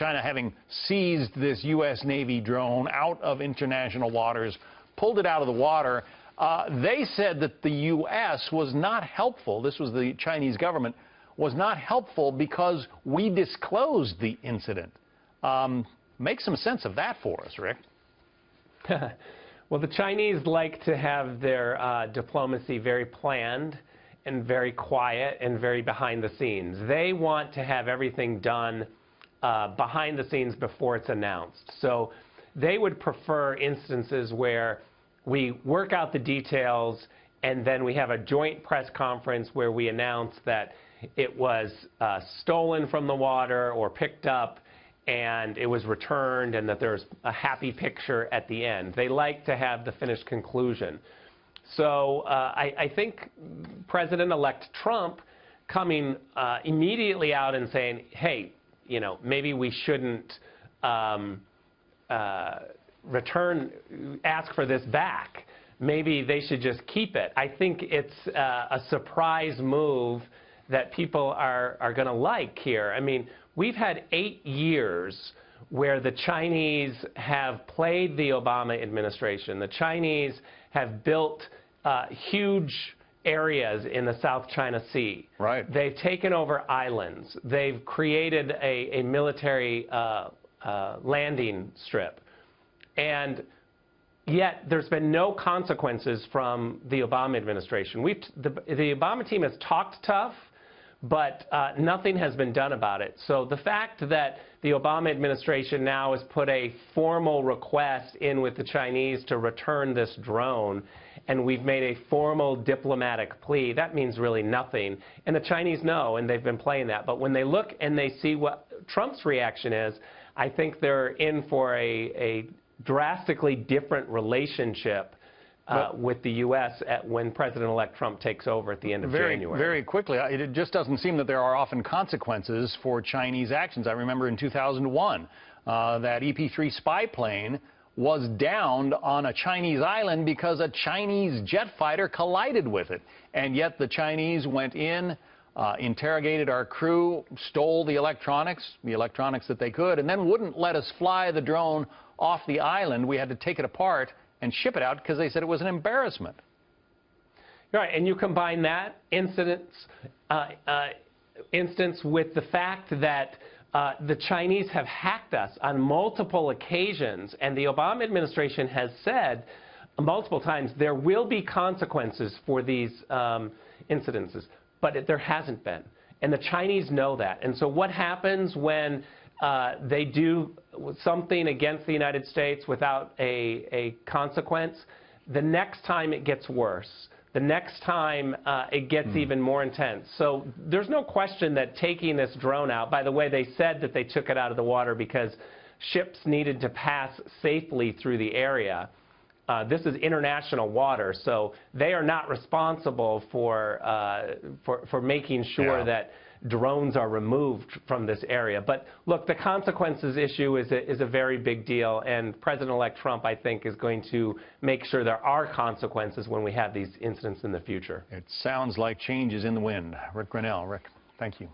China having seized this U.S. Navy drone out of international waters, pulled it out of the water. They said that the U.S. was not helpful. This was the Chinese government, was not helpful because we disclosed the incident. Make some sense of that for us, Rick. Well, the Chinese like to have their diplomacy very planned and very quiet and very behind the scenes. They want to have everything done behind the scenes before it's announced. So they would prefer instances where we work out the details and then we have a joint press conference where we announce that it was stolen from the water or picked up and it was returned and that there's a happy picture at the end. They like to have the finished conclusion. So I think President-elect Trump coming immediately out and saying, hey, you know, maybe we shouldn't ask for this back. Maybe they should just keep it. I think it's a surprise move that people are going to like here. I mean, we've had 8 years where the Chinese have played the Obama administration. The Chinese have built huge areas in the South China Sea. Right. They've taken over islands. They've created a military landing strip. And yet there's been no consequences from the Obama administration. The Obama team has talked tough, but nothing has been done about it. So the fact that the Obama administration now has put a formal request in with the Chinese to return this drone, and we've made a formal diplomatic plea, that means really nothing. And the Chinese know, and they've been playing that. But when they look and they see what Trump's reaction is, I think they're in for a drastically different relationship with the U.S. when President-elect Trump takes over at the end of January. Very quickly, it just doesn't seem that there are often consequences for Chinese actions. I remember in 2001, that EP-3 spy plane was downed on a Chinese island because a Chinese jet fighter collided with it. And yet the Chinese went in, interrogated our crew, stole the electronics that they could, and then wouldn't let us fly the drone off the island. We had to take it apart and ship it out because they said it was an embarrassment. Right, and you combine that instance with the fact that the Chinese have hacked us on multiple occasions, and the Obama administration has said multiple times there will be consequences for these incidences, but there hasn't been. And the Chinese know that. And so what happens when they do something against the United States without a consequence? The next time it gets worse. The next time it gets even more intense. So there's no question that taking this drone out, by the way, they said that they took it out of the water because ships needed to pass safely through the area. This is international water, so they are not responsible for making sure that drones are removed from this area. But look, the consequences issue is a very big deal, and President-elect Trump, I think, is going to make sure there are consequences when we have these incidents in the future. It sounds like change is in the wind. Ric Grenell. Rick, thank you.